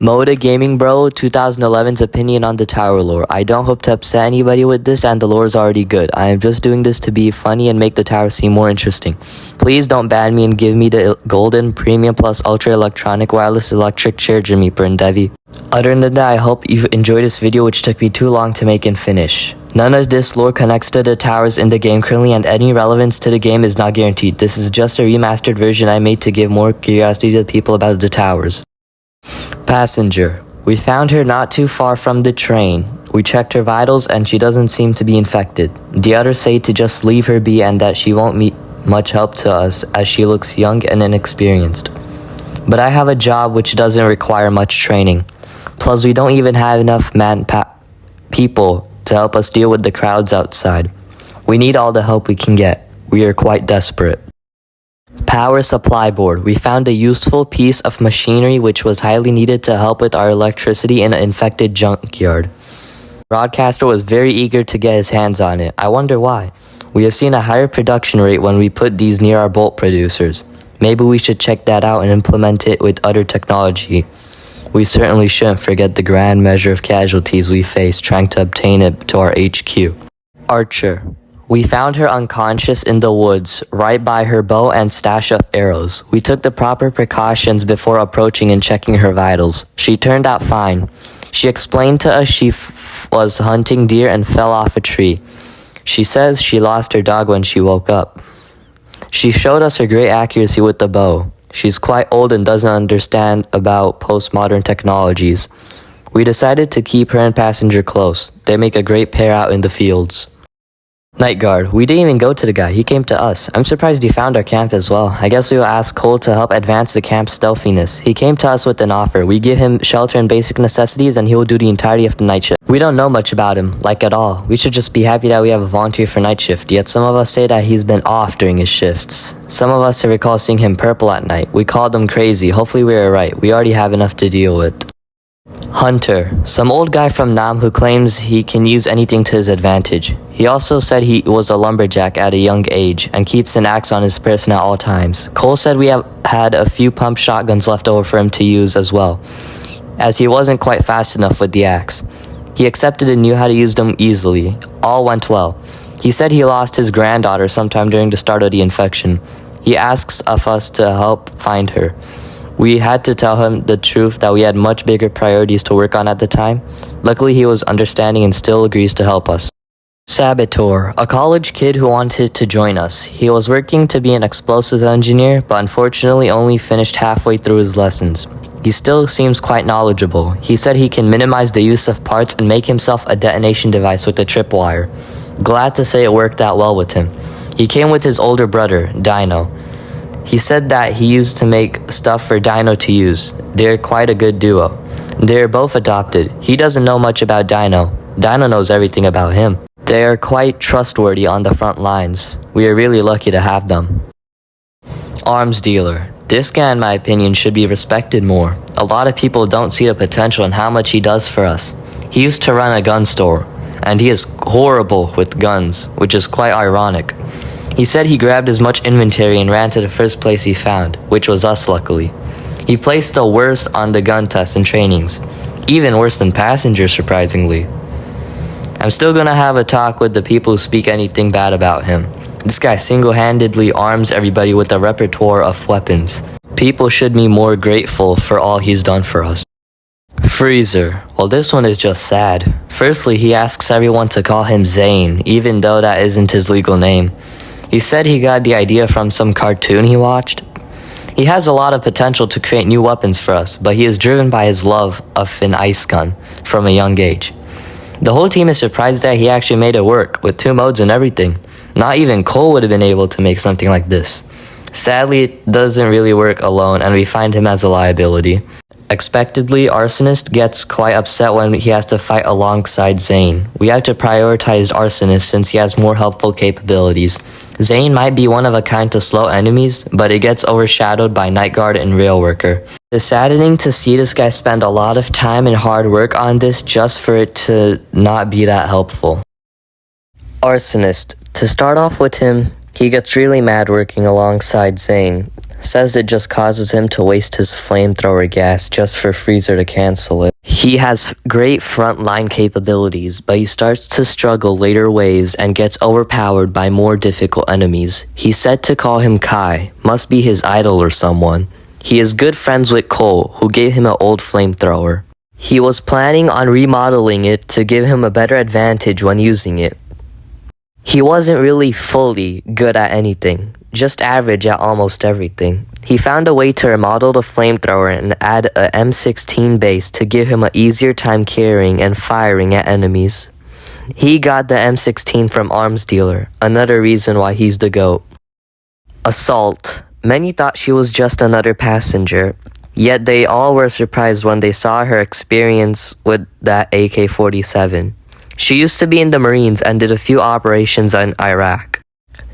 Moda Gaming Bro 2011's opinion on the tower lore. I don't hope to upset anybody with this, and the lore is already good. I am just doing this to be funny and make the tower seem more interesting. Please don't ban me and give me the golden premium plus ultra electronic wireless electric chair Jimmy Burn Devi. Other than that, I hope you've enjoyed this video, which took me too long to make and finish. None of this lore connects to the towers in the game currently, and any relevance to the game is not guaranteed. This is just a remastered version I made to give more curiosity to people about the towers. Passenger. We found her not too far from the train. We checked her vitals and she doesn't seem to be infected. The others say to just leave her be and that she won't be much help to us as she looks young and inexperienced. But I have a job which doesn't require much training. Plus we don't even have enough people to help us deal with the crowds outside. We need all the help we can get. We are quite desperate. Power supply board. We found a useful piece of machinery which was highly needed to help with our electricity in an infected junkyard. Broadcaster was very eager to get his hands on it. I wonder why. We have seen a higher production rate when we put these near our bolt producers. Maybe we should check that out and implement it with other technology. We certainly shouldn't forget the grand measure of casualties we faced trying to obtain it to our HQ. Archer. We found her unconscious in the woods, right by her bow and stash of arrows. We took the proper precautions before approaching and checking her vitals. She turned out fine. She explained to us she was hunting deer and fell off a tree. She says she lost her dog when she woke up. She showed us her great accuracy with the bow. She's quite old and doesn't understand about postmodern technologies. We decided to keep her and Passenger close. They make a great pair out in the fields. Night guard. We didn't even go to the guy, he came to us. I'm surprised he found our camp as well. I guess we will ask Cole to help advance the camp's stealthiness. He came to us with an offer. We give him shelter and basic necessities and he will do the entirety of the night shift. We don't know much about him, like at all. We should just be happy that we have a volunteer for night shift, yet some of us say that he's been off during his shifts. Some of us recall seeing him purple at night. We called him crazy. Hopefully we are right. We already have enough to deal with. Hunter. Some old guy from Nam who claims he can use anything to his advantage. He also said he was a lumberjack at a young age and keeps an axe on his person at all times. Cole said we had a few pump shotguns left over for him to use as well, as he wasn't quite fast enough with the axe. He accepted and knew how to use them easily. All went well. He said he lost his granddaughter sometime during the start of the infection. He asks of us to help find her. We had to tell him the truth that we had much bigger priorities to work on at the time. Luckily, he was understanding and still agrees to help us. Saboteur, a college kid who wanted to join us. He was working to be an explosives engineer, but unfortunately only finished halfway through his lessons. He still seems quite knowledgeable. He said he can minimize the use of parts and make himself a detonation device with a tripwire. Glad to say it worked out well with him. He came with his older brother, Dino. He said that he used to make stuff for Dino to use. They're quite a good duo. They're both adopted. He doesn't know much about Dino. Dino knows everything about him. They are quite trustworthy on the front lines. We are really lucky to have them. Arms dealer. This guy, in my opinion, should be respected more. A lot of people don't see the potential in how much he does for us. He used to run a gun store, and he is horrible with guns, which is quite ironic. He said he grabbed as much inventory and ran to the first place he found, which was us luckily. He placed the worst on the gun tests and trainings, even worse than Passenger surprisingly. I'm still gonna have a talk with the people who speak anything bad about him. This guy single-handedly arms everybody with a repertoire of weapons. People should be more grateful for all he's done for us. Freezer. Well, this one is just sad. Firstly, he asks everyone to call him Zane, even though that isn't his legal name. He said he got the idea from some cartoon he watched. He has a lot of potential to create new weapons for us, but he is driven by his love of an ice gun from a young age. The whole team is surprised that he actually made it work, with 2 modes and everything. Not even Cole would have been able to make something like this. Sadly, it doesn't really work alone, and we find him as a liability. Expectedly, Arsonist gets quite upset when he has to fight alongside Zane. We have to prioritize Arsonist since he has more helpful capabilities. Zane might be one of a kind to slow enemies, but it gets overshadowed by Night Guard and Rail Worker. It's saddening to see this guy spend a lot of time and hard work on this just for it to not be that helpful. Arsonist. To start off with him, he gets really mad working alongside Zane. says it just causes him to waste his flamethrower gas just for Freezer to cancel it. He has great frontline capabilities, but he starts to struggle later waves and gets overpowered by more difficult enemies. He's said to call him Kai, must be his idol or someone. He is good friends with Cole, who gave him an old flamethrower. He was planning on remodeling it to give him a better advantage when using it. He wasn't really fully good at anything, just average at almost everything. He found a way to remodel the flamethrower and add a M16 base to give him an easier time carrying and firing at enemies. He got the M16 from Arms Dealer, another reason why he's the GOAT. Assault. Many thought she was just another passenger, yet they all were surprised when they saw her experience with that AK-47. She used to be in the Marines and did a few operations in Iraq.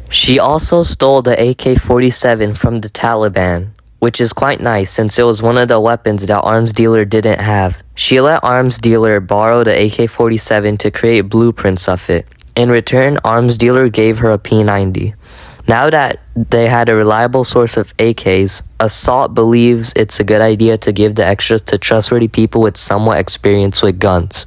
She also stole the AK-47 from the Taliban, which is quite nice since it was one of the weapons that Arms Dealer didn't have. She let Arms Dealer borrow the AK-47 to create blueprints of it. In return, Arms Dealer gave her a P90. Now that they had a reliable source of AKs, Assault believes it's a good idea to give the extras to trustworthy people with somewhat experience with guns.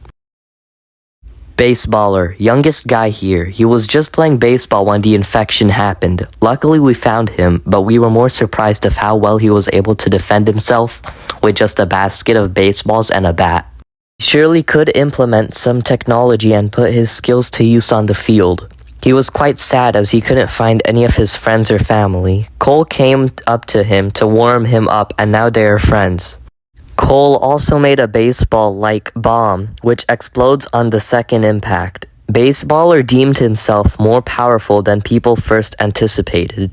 Baseballer, youngest guy here. He was just playing baseball when the infection happened. Luckily we found him, but we were more surprised of how well he was able to defend himself with just a basket of baseballs and a bat. He surely could implement some technology and put his skills to use on the field. He was quite sad as he couldn't find any of his friends or family. Cole came up to him to warm him up and now they are friends. Cole also made a baseball-like bomb, which explodes on the second impact. Baseballer deemed himself more powerful than people first anticipated.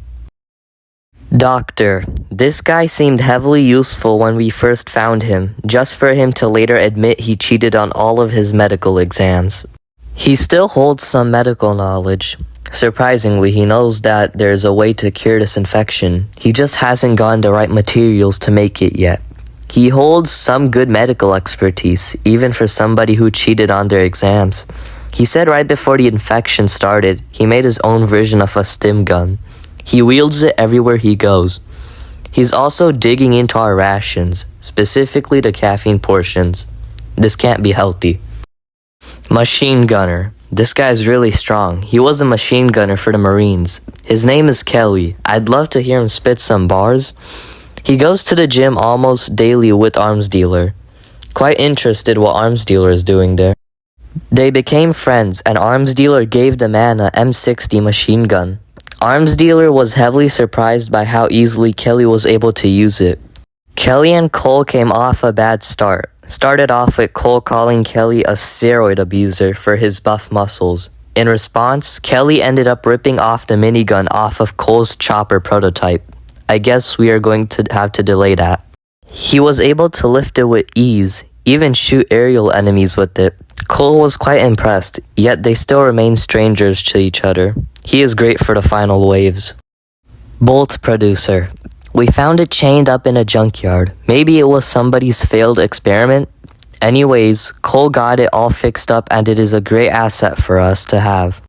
Doctor. This guy seemed heavily useful when we first found him, just for him to later admit he cheated on all of his medical exams. He still holds some medical knowledge. Surprisingly, he knows that there's a way to cure this infection. He just hasn't gotten the right materials to make it yet. He holds some good medical expertise, even for somebody who cheated on their exams. He said right before the infection started, he made his own version of a stim gun. He wields it everywhere he goes. He's also digging into our rations, specifically the caffeine portions. This can't be healthy. Machine gunner. This guy's really strong. He was a machine gunner for the Marines. His name is Kelly. I'd love to hear him spit some bars. He goes to the gym almost daily with Arms Dealer. Quite interested what Arms Dealer is doing there. They became friends and Arms Dealer gave the man a M60 machine gun. Arms Dealer was heavily surprised by how easily Kelly was able to use it. Kelly and Cole came off a bad start. Started off with Cole calling Kelly a steroid abuser for his buff muscles. In response, Kelly ended up ripping off the minigun off of Cole's chopper prototype. I guess we are going to have to delay that. He was able to lift it with ease, even shoot aerial enemies with it. Cole was quite impressed, yet they still remain strangers to each other. He is great for the final waves. Bolt producer. We found it chained up in a junkyard. Maybe it was somebody's failed experiment? Anyways, Cole got it all fixed up and it is a great asset for us to have.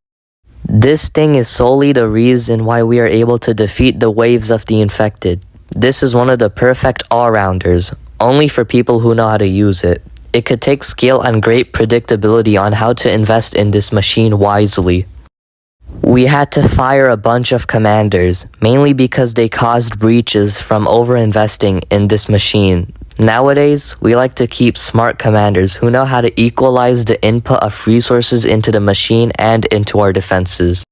This thing is solely the reason why we are able to defeat the waves of the infected. This is one of the perfect all-rounders, only for people who know how to use it. It could take skill and great predictability on how to invest in this machine wisely. We had to fire a bunch of commanders, mainly because they caused breaches from over-investing in this machine. Nowadays, we like to keep smart commanders who know how to equalize the input of resources into the machine and into our defenses.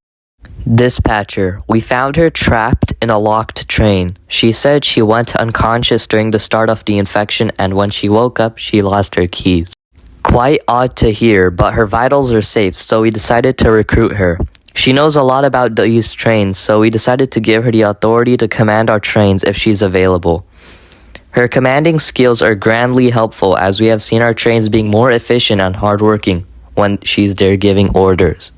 Dispatcher. We found her trapped in a locked train. She said she went unconscious during the start of the infection and when she woke up, she lost her keys. Quite odd to hear, but her vitals are safe, so we decided to recruit her. She knows a lot about these trains, so we decided to give her the authority to command our trains if she's available. Her commanding skills are grandly helpful as we have seen our trains being more efficient and hardworking when she's there giving orders.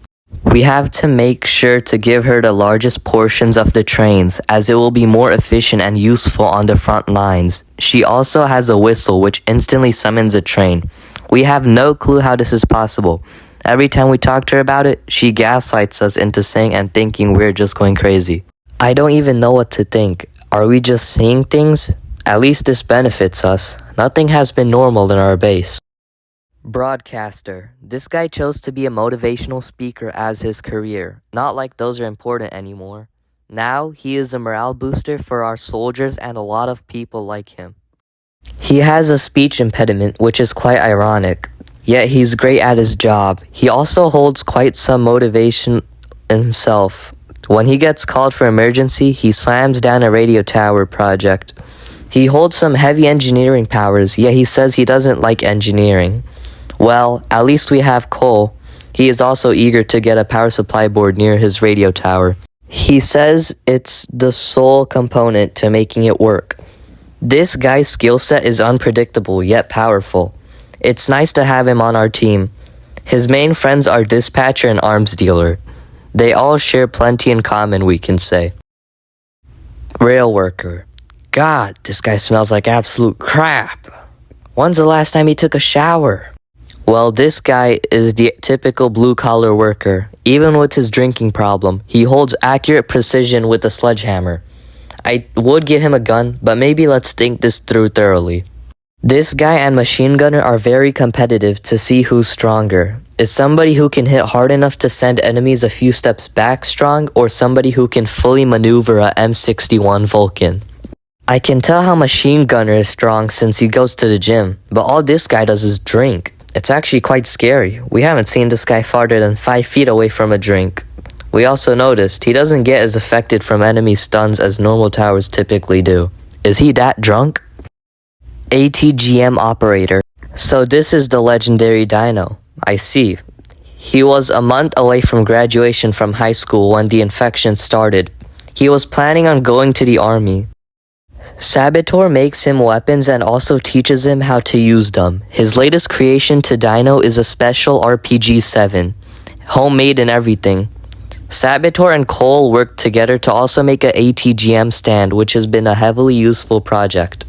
We have to make sure to give her the largest portions of the trains as it will be more efficient and useful on the front lines. She also has a whistle which instantly summons a train. We have no clue how this is possible. Every time we talk to her about it, she gaslights us into saying and thinking we're just going crazy. I don't even know what to think. Are we just seeing things? At least this benefits us. Nothing has been normal in our base. Broadcaster. This guy chose to be a motivational speaker as his career. Not like those are important anymore. Now, he is a morale booster for our soldiers and a lot of people like him. He has a speech impediment, which is quite ironic. Yet he's great at his job. He also holds quite some motivation himself. When he gets called for emergency, he slams down a radio tower project. He holds some heavy engineering powers, yet he says he doesn't like engineering. Well, at least we have Cole. He is also eager to get a power supply board near his radio tower. He says it's the sole component to making it work. This guy's skill set is unpredictable yet powerful. It's nice to have him on our team. His main friends are dispatcher and arms dealer. They all share plenty in common, we can say. Rail worker. God, this guy smells like absolute crap. When's the last time he took a shower? Well, this guy is the typical blue-collar worker. Even with his drinking problem, he holds accurate precision with a sledgehammer. I would give him a gun, but maybe let's think this through thoroughly. This guy and machine gunner are very competitive to see who's stronger. Is somebody who can hit hard enough to send enemies a few steps back strong, or somebody who can fully maneuver a M61 Vulcan? I can tell how machine gunner is strong since he goes to the gym, but all this guy does is drink. It's actually quite scary. We haven't seen this guy farther than 5 feet away from a drink. We also noticed he doesn't get as affected from enemy stuns as normal towers typically do. Is he that drunk? ATGM operator. So this is the legendary Dino. I see. He was a month away from graduation from high school when the infection started. He was planning on going to the army. Saboteur makes him weapons and also teaches him how to use them. His latest creation to Dino is a special RPG-7. Homemade and everything. Saboteur and Cole worked together to also make a ATGM stand, which has been a heavily useful project.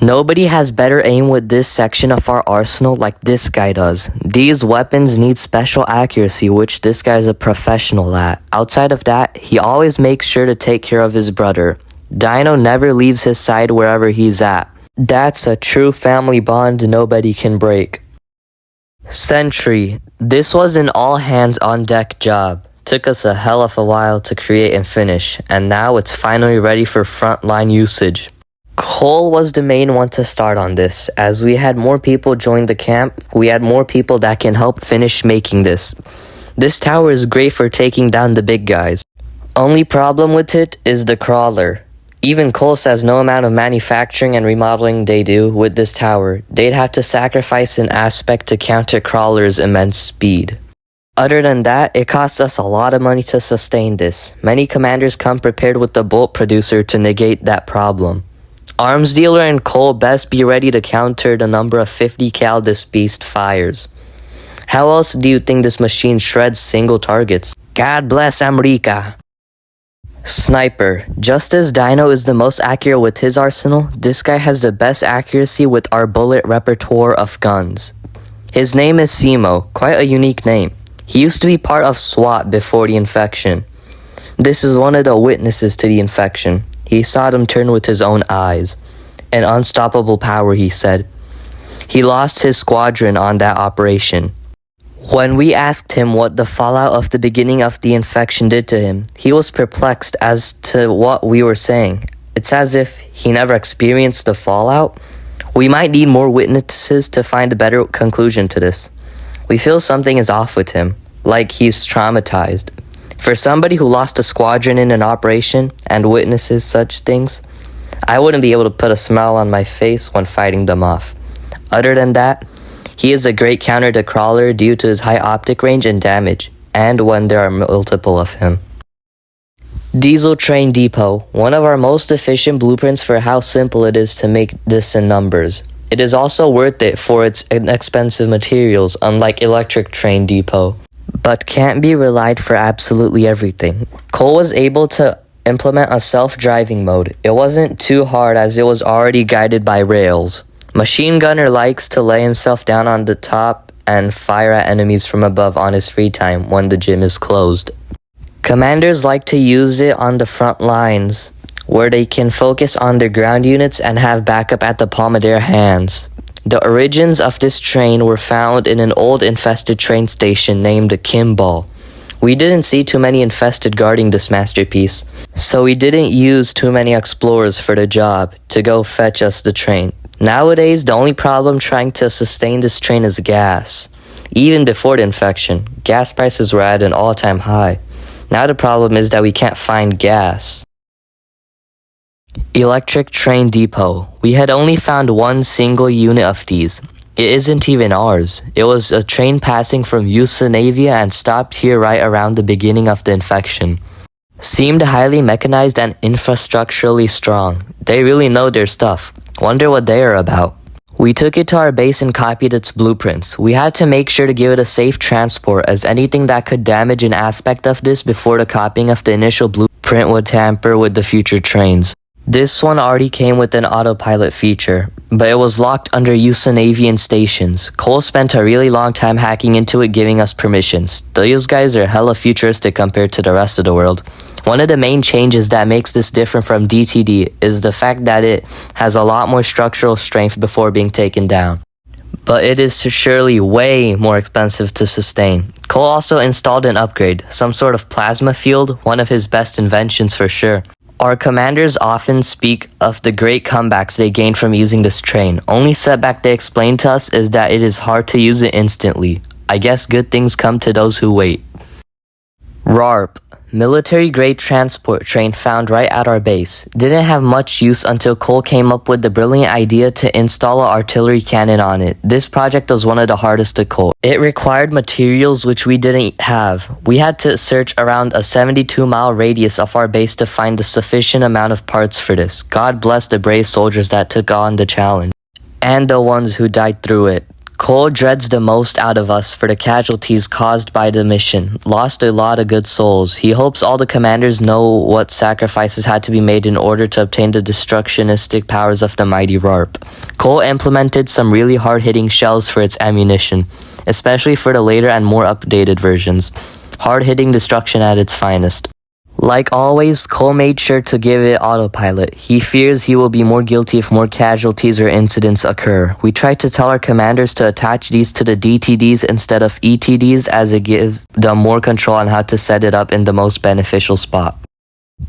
Nobody has better aim with this section of our arsenal like this guy does. These weapons need special accuracy, which this guy's a professional at. Outside of that, he always makes sure to take care of his brother. Dino never leaves his side wherever he's at. That's a true family bond nobody can break. Sentry. This was an all-hands-on-deck job. Took us a hell of a while to create and finish, and now it's finally ready for frontline usage. Cole was the main one to start on this. As we had more people join the camp, we had more people that can help finish making this. This tower is great for taking down the big guys. Only problem with it is the crawler. Even Cole says no amount of manufacturing and remodeling they do with this tower, they'd have to sacrifice an aspect to counter crawler's immense speed. Other than that, it costs us a lot of money to sustain this. Many commanders come prepared with the bolt producer to negate that problem. Arms dealer and Cole best be ready to counter the number of 50 cal this beast fires. How else do you think this machine shreds single targets? God bless America. Sniper. Just as Dino is the most accurate with his arsenal, this guy has the best accuracy with our bullet repertoire of guns. His name is Simo, quite a unique name. He used to be part of SWAT before the infection. This is one of the witnesses to the infection. He saw them turn with his own eyes. An unstoppable power, he said. He lost his squadron on that operation. When we asked him what the fallout of the beginning of the infection did to him, he was perplexed as to what we were saying. It's as if he never experienced the fallout. We might need more witnesses to find a better conclusion to this. We feel something is off with him, like he's traumatized. For somebody who lost a squadron in an operation and witnesses such things, I wouldn't be able to put a smile on my face when fighting them off. Other than that, he is a great counter to crawler due to his high optic range and damage, and when there are multiple of him. Diesel Train Depot, one of our most efficient blueprints for how simple it is to make this in numbers. It is also worth it for its inexpensive materials, unlike Electric Train Depot, but can't be relied for absolutely everything. Cole was able to implement a self-driving mode. It wasn't too hard as it was already guided by rails. Machine Gunner likes to lay himself down on the top and fire at enemies from above on his free time when the gym is closed. Commanders like to use it on the front lines. where they can focus on their ground units and have backup at the palm of their hands. The origins of this train were found in an old infested train station named Kimball. We didn't see too many infested guarding this masterpiece, so we didn't use too many explorers for the job to go fetch us the train. Nowadays, the only problem trying to sustain this train is gas. Even before the infection, gas prices were at an all-time high. Now the problem is that we can't find gas. Electric train depot. We had only found one single unit of these. It isn't even ours. It was a train passing from Yugoslavia and stopped here right around the beginning of the infection. Seemed highly mechanized and infrastructurally strong. They really know their stuff. Wonder what they are about. We took it to our base and copied its blueprints. We had to make sure to give it a safe transport, as anything that could damage an aspect of this before the copying of the initial blueprint would tamper with the future trains. This one already came with an autopilot feature, but it was locked under Yugoslavian stations. Cole spent a really long time hacking into it, giving us permissions. Those guys are hella futuristic compared to the rest of the world. One of the main changes that makes this different from DTD is the fact that it has a lot more structural strength before being taken down. But it is surely way more expensive to sustain. Cole also installed an upgrade, some sort of plasma field, one of his best inventions for sure. Our commanders often speak of the great comebacks they gained from using this train. Only setback they explain to us is that it is hard to use it instantly. I guess good things come to those who wait. RARP, military-grade transport train found right at our base. Didn't have much use until Cole came up with the brilliant idea to install an artillery cannon on it. This project was one of the hardest to code. It required materials which we didn't have. We had to search around a 72-mile radius of our base to find the sufficient amount of parts for this. God bless the brave soldiers that took on the challenge, and the ones who died through it. Cole dreads the most out of us for the casualties caused by the mission. Lost a lot of good souls. He hopes all the commanders know what sacrifices had to be made in order to obtain the destructionistic powers of the mighty RARP. Cole implemented some really hard-hitting shells for its ammunition, especially for the later and more updated versions. Hard-hitting destruction at its finest. Like always, Cole made sure to give it autopilot. He fears he will be more guilty if more casualties or incidents occur. We tried to tell our commanders to attach these to the DTDs instead of ETDs, as it gives them more control on how to set it up in the most beneficial spot.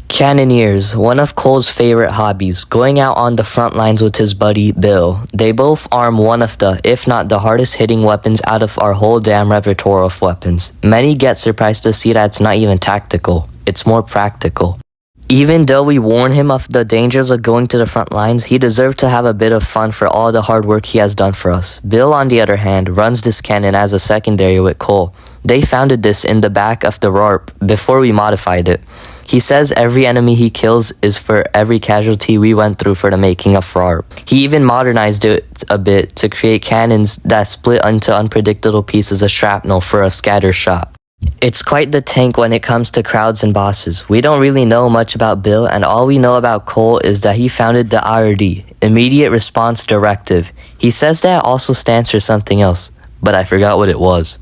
Cannoneers, one of Cole's favorite hobbies, going out on the front lines with his buddy Bill. They both arm one of the, if not the hardest hitting weapons out of our whole damn repertoire of weapons. Many get surprised to see that it's not even tactical. It's more practical. Even though we warn him of the dangers of going to the front lines, he deserved to have a bit of fun for all the hard work he has done for us. Bill, on the other hand, runs this cannon as a secondary with Cole. They founded this in the back of the RARP before we modified it. He says every enemy he kills is for every casualty we went through for the making of RARP. He even modernized it a bit to create cannons that split into unpredictable pieces of shrapnel for a scatter shot. It's quite the tank when it comes to crowds and bosses. We don't really know much about Bill, and all we know about Cole is that he founded the IRD, Immediate Response Directive. He says that also stands for something else, but I forgot what it was.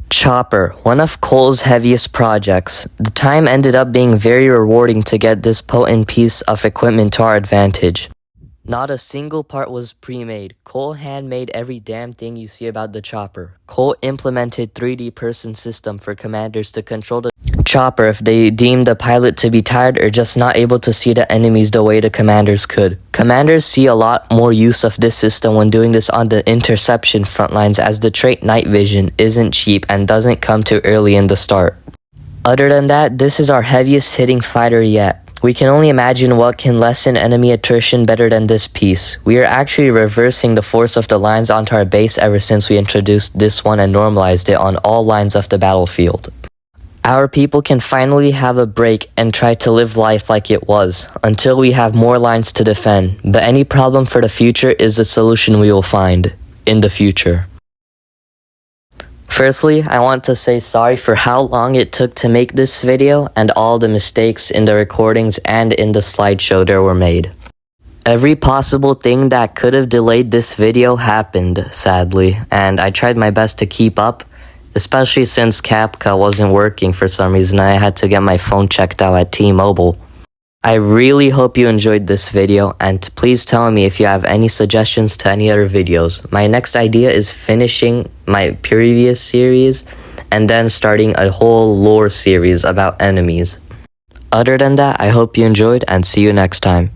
Chopper, one of Cole's heaviest projects. The time ended up being very rewarding to get this potent piece of equipment to our advantage. Not a single part was pre-made. Cole handmade every damn thing you see about the chopper. Cole implemented 3D person system for commanders to control the chopper if they deemed the pilot to be tired or just not able to see the enemies the way the commanders could. Commanders see a lot more use of this system when doing this on the interception front lines, as the trait night vision isn't cheap and doesn't come too early in the start. Other than that, this is our heaviest hitting fighter yet. We can only imagine what can lessen enemy attrition better than this piece. We are actually reversing the force of the lines onto our base ever since we introduced this one and normalized it on all lines of the battlefield. Our people can finally have a break and try to live life like it was, until we have more lines to defend. But any problem for the future is the solution we will find in the future. Firstly, I want to say sorry for how long it took to make this video and all the mistakes in the recordings and in the slideshow that were made. Every possible thing that could have delayed this video happened, sadly, and I tried my best to keep up, especially since CapCut wasn't working for some reason. I had to get my phone checked out at T-Mobile. I really hope you enjoyed this video, and please tell me if you have any suggestions to any other videos. My next idea is finishing my previous series and then starting a whole lore series about enemies. Other than that, I hope you enjoyed and see you next time.